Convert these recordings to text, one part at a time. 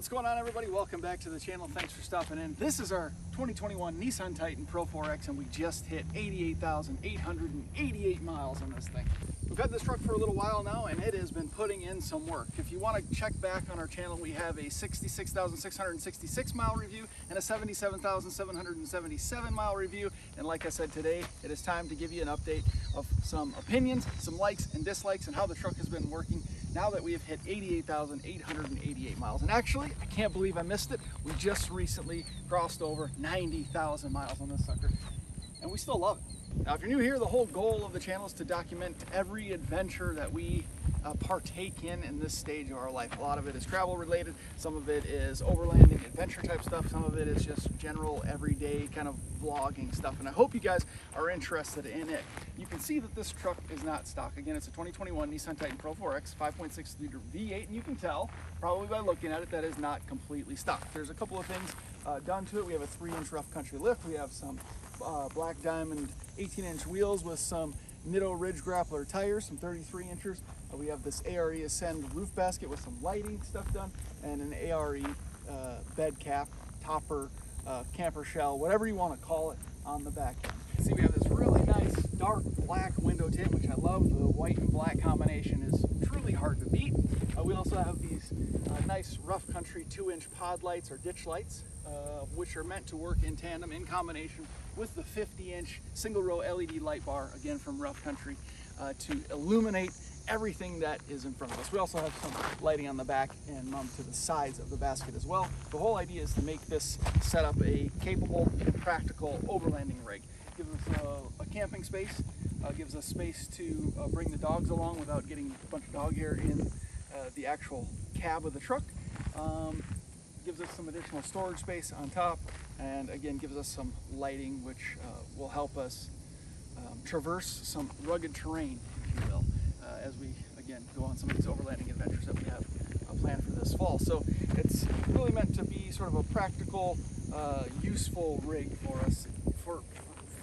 What's going on, everybody? Welcome back to the channel. Thanks for stopping in. This is our 2021 Nissan Titan Pro4X, and we just hit 88,888 miles on this thing. We've had this truck for a little while now, and it has been putting in some work. If you want to check back on our channel, we have a 66,666 mile review and a 77,777 mile review. And like I said, today it is time to give you an update of some opinions, some likes and dislikes, and how the truck has been working now that we have hit 88,888 miles. And actually, I can't believe I missed it. We just recently crossed over 90,000 miles on this sucker, and we still love it. Now, if you're new here, the whole goal of the channel is to document every adventure that we partake in this stage of our life. A lot of it is travel related, some of it is overlanding, adventure type stuff, some of it is just general everyday kind of vlogging stuff, and I hope you guys are interested in it. You can see that this truck is not stock. Again, it's a 2021 Nissan Titan Pro4X 5.6 liter V8, and you can tell probably by looking at it that is not completely stock. There's a couple of things done to it. We have a 3-inch rough country lift. We have some black diamond 18-inch wheels with some Nitto Ridge Grappler tires, some 33 inchers. We have this ARE Ascend roof basket with some lighting stuff done, and an ARE bed cap, topper, camper shell, whatever you want to call it, on the back end. See, we have this really nice dark black window tint, which I love. The white and black combination is truly hard to beat. We also have these nice rough country 2-inch pod lights or ditch lights, which are meant to work in tandem, in combination with the 50-inch single row LED light bar, again from rough country, to illuminate everything that is in front of us. We also have some lighting on the back and to the sides of the basket as well. The whole idea is to make this setup a capable and practical overlanding rig. Gives us a camping space, gives us space to bring the dogs along without getting a bunch of dog hair in the actual cab of the truck. Gives us some additional storage space on top, and again gives us some lighting which will help us traverse some rugged terrain, if you will, as we again go on some of these overlanding adventures that we have planned for this fall. So it's really meant to be sort of a practical, useful rig for us for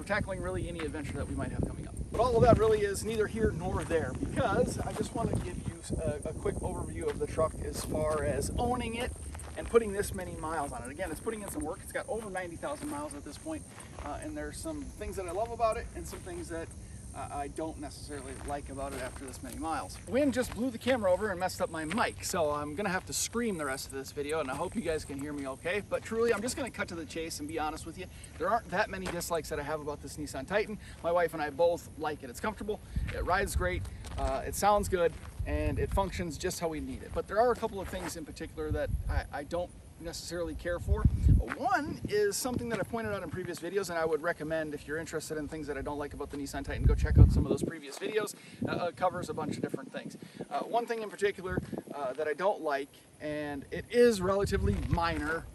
tackling really any adventure that we might have coming up. But all of that really is neither here nor there, because I just want to give you a quick overview of the truck as far as owning it and putting this many miles on it. Again, it's putting in some work. It's got over 90,000 miles at this point, and there's some things that I love about it and some things that I don't necessarily like about it after this many miles. The wind just blew the camera over and messed up my mic, so I'm gonna have to scream the rest of this video, and I hope you guys can hear me okay. But truly, I'm just gonna cut to the chase and be honest with you. There aren't that many dislikes that I have about this Nissan Titan. My wife and I both like it. It's comfortable, it rides great, it sounds good, and it functions just how we need it. But there are a couple of things in particular that I don't necessarily care for. One is something that I pointed out in previous videos, and I would recommend, if you're interested in things that I don't like about the Nissan Titan, go check out some of those previous videos. It covers a bunch of different things. One thing in particular that I don't like, and it is relatively minor,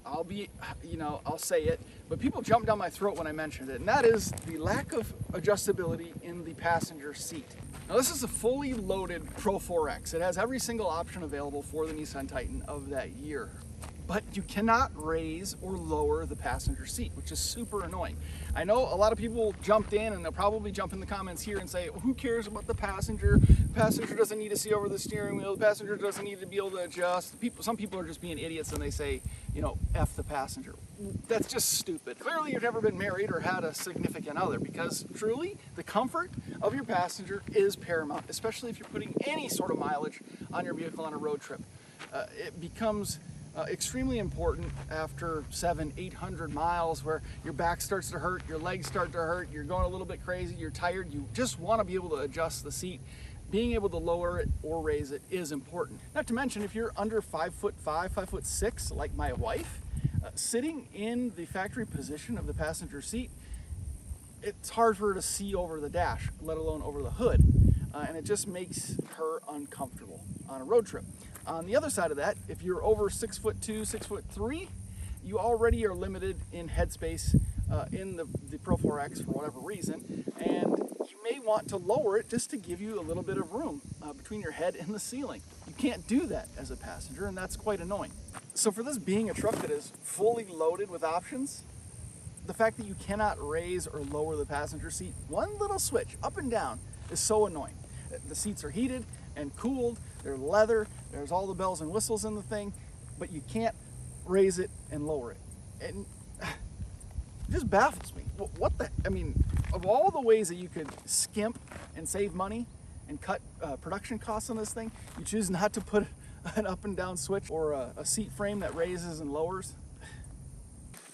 I'll say it, but people jump down my throat when I mentioned it, and that is the lack of adjustability in the passenger seat. Now, this is a fully loaded Pro4X. It has every single option available for the Nissan Titan of that year, but you cannot raise or lower the passenger seat, which is super annoying. I know a lot of people jumped in, and they'll probably jump in the comments here and say, well, who cares about the passenger? The passenger doesn't need to see over the steering wheel. The passenger doesn't need to be able to adjust. Some people are just being idiots, and they say, F the passenger. That's just stupid. Clearly, you've never been married or had a significant other, because truly, the comfort of your passenger is paramount, especially if you're putting any sort of mileage on your vehicle on a road trip. It becomes extremely important after 700-800 miles, where your back starts to hurt, your legs start to hurt, you're going a little bit crazy, you're tired, you just want to be able to adjust the seat. Being able to lower it or raise it is important. Not to mention, if you're under 5'5", 5'6", like my wife, sitting in the factory position of the passenger seat, it's hard for her to see over the dash, let alone over the hood, and it just makes her uncomfortable on a road trip. On the other side of that, if you're over 6'2", 6'3", you already are limited in headspace in the Pro4X for whatever reason, and you may want to lower it just to give you a little bit of room between your head and the ceiling. You can't do that as a passenger, and that's quite annoying. So for this being a truck that is fully loaded with options, the fact that you cannot raise or lower the passenger seat, one little switch up and down, is so annoying. The seats are heated and cooled, they're leather, there's all the bells and whistles in the thing, but you can't raise it and lower it. And it just baffles me. What the, I mean, of all the ways that you could skimp and save money and cut production costs on this thing, you choose not to put an up and down switch or a seat frame that raises and lowers.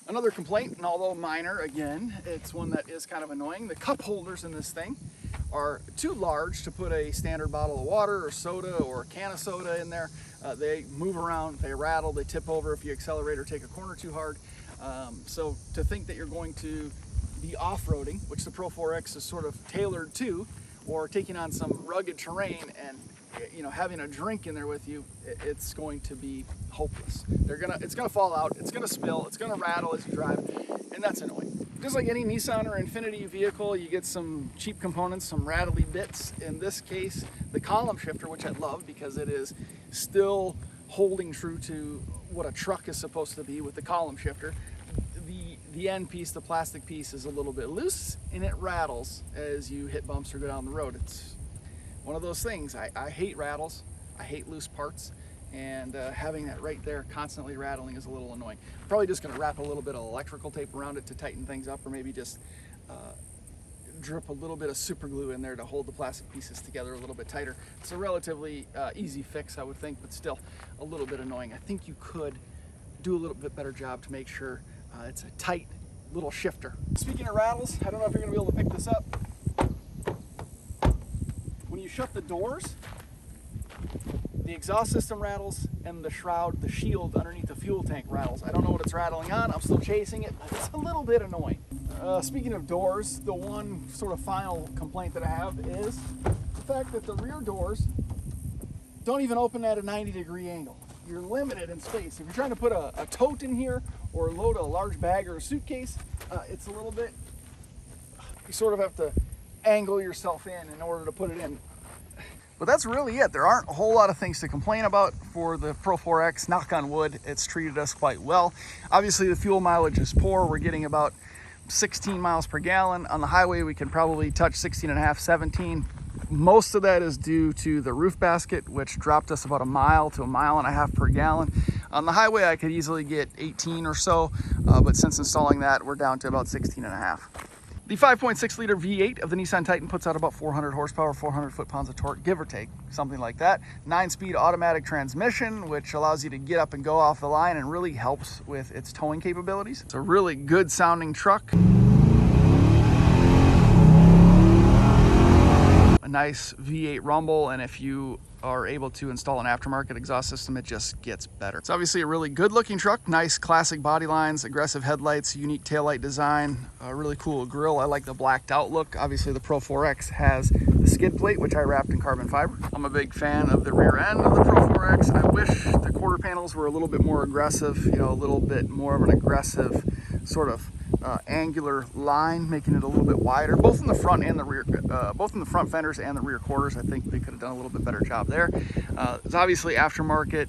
Another complaint, and although minor, again, it's one that is kind of annoying. The cup holders in this thing are too large to put a standard bottle of water or soda or a can of soda in there. They move around, they rattle, they tip over if you accelerate or take a corner too hard. So to think that you're going to be off-roading, which the Pro4X is sort of tailored to, or taking on some rugged terrain and having a drink in there with you, it's going to be hopeless. It's gonna fall out, it's gonna spill, it's gonna rattle as you drive, and that's annoying. Just like any Nissan or Infiniti vehicle, you get some cheap components, some rattly bits. In this case, the column shifter, which I love because it is still holding true to what a truck is supposed to be with the column shifter. The end piece, the plastic piece, is a little bit loose and it rattles as you hit bumps or go down the road. It's one of those things. I hate rattles, I hate loose parts, and having that right there constantly rattling is a little annoying. I'm probably just going to wrap a little bit of electrical tape around it to tighten things up, or maybe just drip a little bit of super glue in there to hold the plastic pieces together a little bit tighter. It's a relatively easy fix, I would think, but still a little bit annoying. I think you could do a little bit better job to make sure it's a tight little shifter. Speaking of rattles, I don't know if you're going to be able to pick this up. When you shut the doors, the exhaust system rattles and the shroud, the shield underneath the fuel tank rattles. I don't know what it's rattling on. I'm still chasing it, but it's a little bit annoying. Speaking of doors, the one sort of final complaint that I have is the fact that the rear doors don't even open at a 90-degree angle. You're limited in space. If you're trying to put a tote in here or load a large bag or a suitcase, it's a little bit, you sort of have to angle yourself in order to put it in. But that's really it. There aren't a whole lot of things to complain about for the Pro4X. Knock on wood, it's treated us quite well. Obviously the fuel mileage is poor. We're getting about 16 miles per gallon. On the highway we can probably touch 16 and a half, 17. Most of that is due to the roof basket, which dropped us about a mile to a mile and a half per gallon. On the highway I could easily get 18 or so, but since installing that we're down to about 16 and a half. The 5.6 liter V8 of the Nissan Titan puts out about 400 horsepower, 400 foot-pounds of torque, give or take, something like that. 9-speed automatic transmission, which allows you to get up and go off the line and really helps with its towing capabilities. It's a really good sounding truck. A nice V8 rumble, and if you are able to install an aftermarket exhaust system, it just gets better. It's obviously a really good looking truck, nice classic body lines, aggressive headlights, unique taillight design, a really cool grille. I like the blacked out look. Obviously the Pro4X has the skid plate, which I wrapped in carbon fiber. I'm a big fan of the rear end of the Pro4X. I wish the quarter panels were a little bit more aggressive, a little bit more of an aggressive sort of angular line, making it a little bit wider, both in the front and the rear, both in the front fenders and the rear quarters. I think they could have done a little bit better job there. There's obviously aftermarket,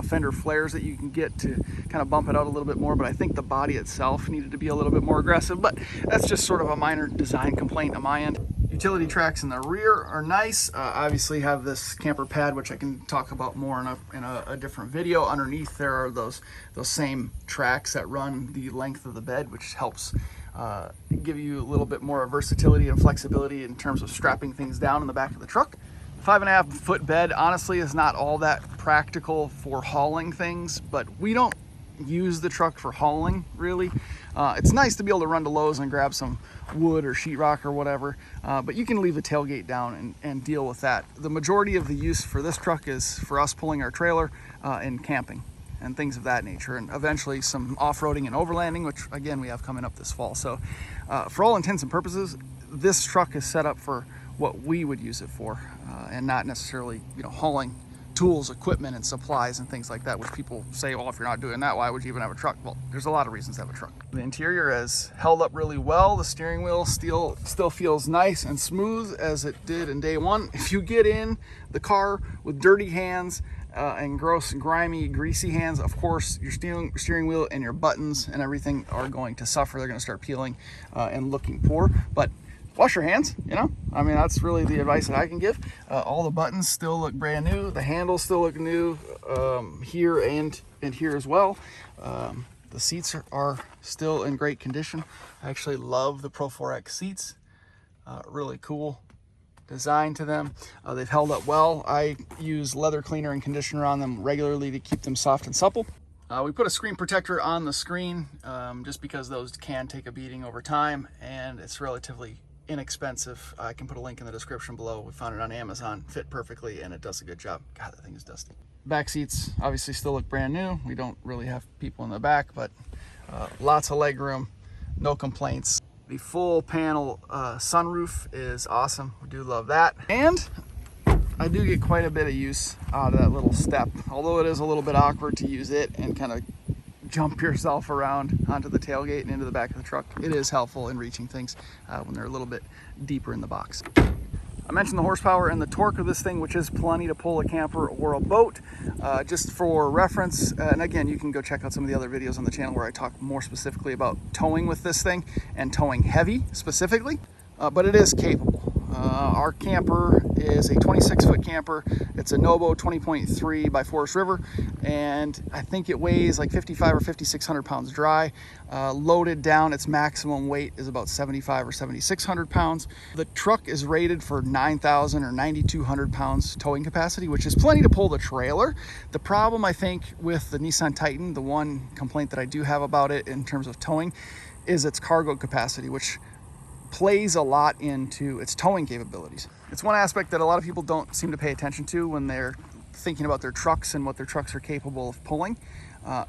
fender flares that you can get to kind of bump it out a little bit more, but I think the body itself needed to be a little bit more aggressive, but that's just sort of a minor design complaint on my end. Utility tracks in the rear are nice. Obviously have this camper pad, which I can talk about more in a different video. Underneath there are those same tracks that run the length of the bed, which helps give you a little bit more versatility and flexibility in terms of strapping things down in the back of the truck. 5.5 foot bed honestly is not all that practical for hauling things, but we don't use the truck for hauling really. It's nice to be able to run to Lowe's and grab some wood or sheetrock or whatever, but you can leave the tailgate down and deal with that. The majority of the use for this truck is for us pulling our trailer and camping and things of that nature, and eventually some off-roading and overlanding, which again we have coming up this fall. So for all intents and purposes, this truck is set up for what we would use it for, and not necessarily hauling tools, equipment, and supplies and things like that, which people say, well, if you're not doing that, why would you even have a truck? Well, there's a lot of reasons to have a truck. The interior has held up really well. The steering wheel still feels nice and smooth as it did in day one. If you get in the car with dirty hands and gross and grimy, greasy hands, of course, your steering wheel and your buttons and everything are going to suffer. They're going to start peeling and looking poor, but wash your hands, I mean, that's really the advice that I can give. All the buttons still look brand new. The handles still look new here and in here as well. The seats are still in great condition. I actually love the Pro4X seats. Really cool design to them. They've held up well. I use leather cleaner and conditioner on them regularly to keep them soft and supple. We put a screen protector on the screen just because those can take a beating over time, and it's relatively inexpensive. I can put a link in the description below. We found it on Amazon, fit perfectly, and it does a good job. God, that thing is dusty. Back seats obviously still look brand new. We don't really have people in the back, but lots of leg room, no complaints. The full panel sunroof is awesome. We do love that. And I do get quite a bit of use out of that little step, although it is a little bit awkward to use it and kind of jump yourself around onto the tailgate and into the back of the truck. It is helpful in reaching things when they're a little bit deeper in the box. I mentioned the horsepower and the torque of this thing, which is plenty to pull a camper or a boat. Just for reference, and again, you can go check out some of the other videos on the channel where I talk more specifically about towing with this thing and towing heavy specifically, but it is capable. Our camper is a 26-foot camper. It's a Nobo 20.3 by Forest River, and I think it weighs like 5,500 or 5,600 pounds dry. Loaded down, its maximum weight is about 7,500 or 7,600 pounds. The truck is rated for 9,000 or 9,200 pounds towing capacity, which is plenty to pull the trailer. The problem, I think, with the Nissan Titan, the one complaint that I do have about it in terms of towing, is its cargo capacity, which plays a lot into its towing capabilities. It's one aspect that a lot of people don't seem to pay attention to when they're thinking about their trucks and what their trucks are capable of pulling. A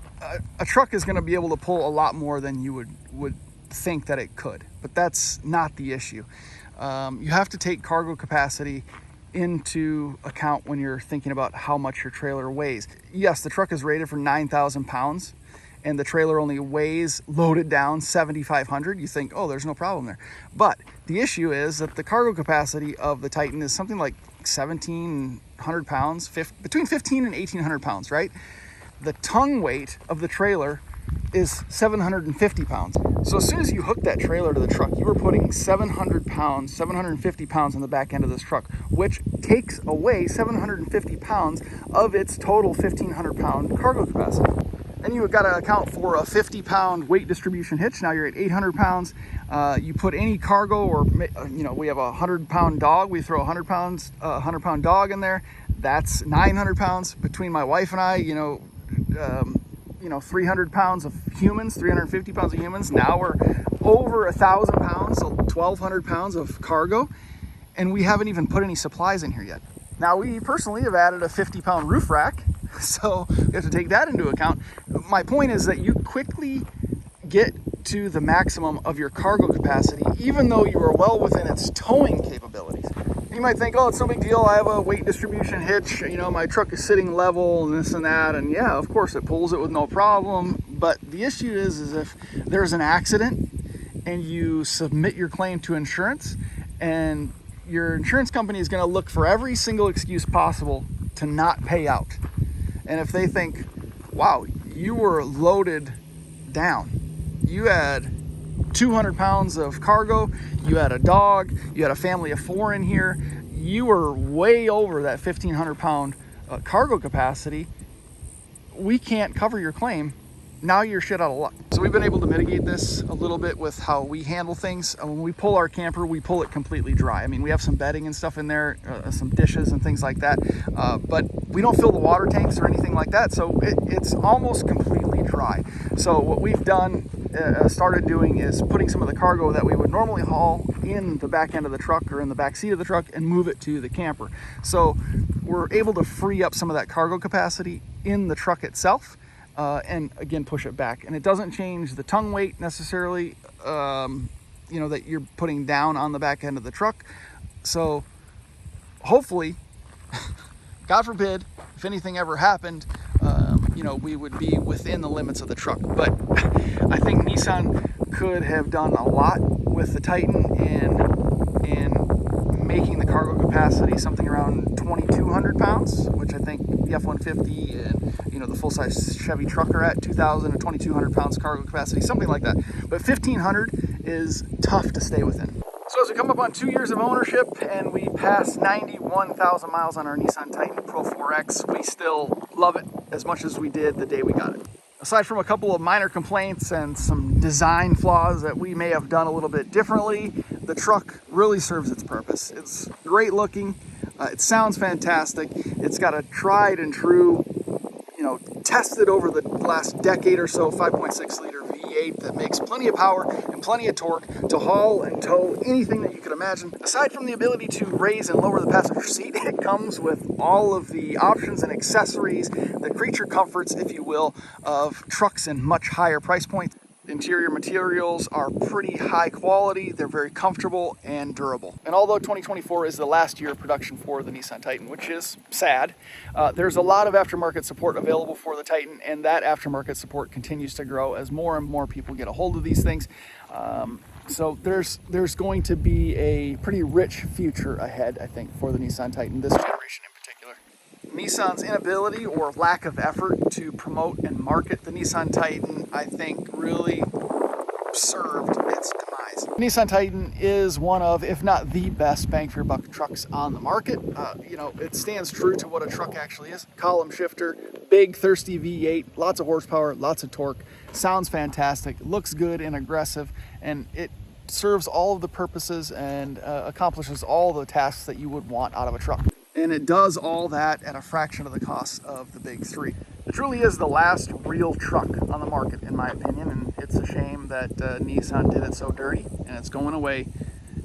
truck is going to be able to pull a lot more than you would think that it could, but that's not the issue. You have to take cargo capacity into account when you're thinking about how much your trailer weighs. Yes, the truck is rated for 9,000 pounds, and the trailer only weighs, loaded down, 7,500, you think, oh, there's no problem there. But the issue is that the cargo capacity of the Titan is something like 1,700 pounds, between 1,500 and 1,800 pounds, right? The tongue weight of the trailer is 750 pounds. So as soon as you hook that trailer to the truck, you are putting 700 pounds, 750 pounds on the back end of this truck, which takes away 750 pounds of its total 1,500 pound cargo capacity. Then you've got to account for a 50-pound weight distribution hitch. Now you're at 800 pounds. You put any cargo, or we have a 100-pound dog. We throw a 100-pound dog in there. That's 900 pounds. Between my wife and I, 300 pounds of humans, 350 pounds of humans. Now we're over 1,000 pounds, so 1,200 pounds of cargo, and we haven't even put any supplies in here yet. Now we personally have added a 50-pound roof rack, so you have to take that into account. My point is that you quickly get to the maximum of your cargo capacity, even though you are well within its towing capabilities. You might think, oh, it's no big deal. I have a weight distribution hitch. My truck is sitting level and this and that. And yeah, of course it pulls it with no problem. But the issue is if there's an accident and you submit your claim to insurance, and your insurance company is going to look for every single excuse possible to not pay out. And if they think, wow, you were loaded down, you had 200 pounds of cargo, you had a dog, you had a family of 4 in here, you were way over that 1,500 pound cargo capacity, we can't cover your claim. Now you're shit out of luck. So we've been able to mitigate this a little bit with how we handle things. When we pull our camper, we pull it completely dry. I mean, we have some bedding and stuff in there, some dishes and things like that, but we don't fill the water tanks or anything like that, so it's almost completely dry. So what we've done, started doing, is putting some of the cargo that we would normally haul in the back end of the truck or in the back seat of the truck and move it to the camper. So we're able to free up some of that cargo capacity in the truck itself. And again, push it back, and it doesn't change the tongue weight necessarily, that you're putting down on the back end of the truck. So hopefully, God forbid, if anything ever happened, we would be within the limits of the truck. But I think Nissan could have done a lot with the Titan in making the cargo capacity something around 2,200 pounds, which I think the F-150 and the full-size Chevy truck are at 2,000 or 2,200 pounds cargo capacity, something like that. But 1,500 is tough to stay within. So as we come up on 2 years of ownership and we pass 91,000 miles on our Nissan Titan Pro4X, we still love it. as much as we did the day we got it. Aside from a couple of minor complaints and some design flaws that we may have done a little bit differently, the truck really serves its purpose. It's great looking, it sounds fantastic, it's got a tried and true, tested over the last decade or so, 5.6 liter V8 that makes plenty of power and plenty of torque to haul and tow anything that you could imagine. Aside from the ability to raise and lower the passenger seat, it comes with all of the options and accessories, the creature comforts, if you will, of trucks in much higher price points. Interior materials are pretty high quality, they're very comfortable and durable. And although 2024 is the last year of production for the Nissan Titan, which is sad, there's a lot of aftermarket support available for the Titan, and that aftermarket support continues to grow as more and more people get a hold of these things. So there's going to be a pretty rich future ahead, I think, for the Nissan Titan, this generation in particular. Nissan's inability or lack of effort to promote and market the Nissan Titan, I think, really served its demise. The Nissan Titan is one of, if not the best bang for your buck trucks on the market. It stands true to what a truck actually is. Column shifter, big thirsty V8, lots of horsepower, lots of torque, sounds fantastic, looks good and aggressive, and it serves all of the purposes and accomplishes all the tasks that you would want out of a truck. And it does all that at a fraction of the cost of the big three. It truly is the last real truck on the market, in my opinion, and it's a shame that Nissan did it so dirty, and it's going away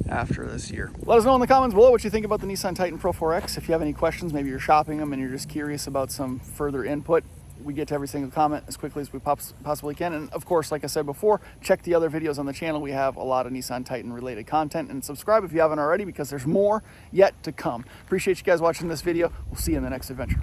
after this year. Let us know in the comments below what you think about the Nissan Titan Pro4X. If you have any questions, maybe you're shopping them and you're just curious about some further input, we get to every single comment as quickly as we possibly can. And of course, like I said before, check the other videos on the channel. We have a lot of Nissan Titan related content, and subscribe if you haven't already, because there's more yet to come. Appreciate you guys watching this video. We'll see you in the next adventure.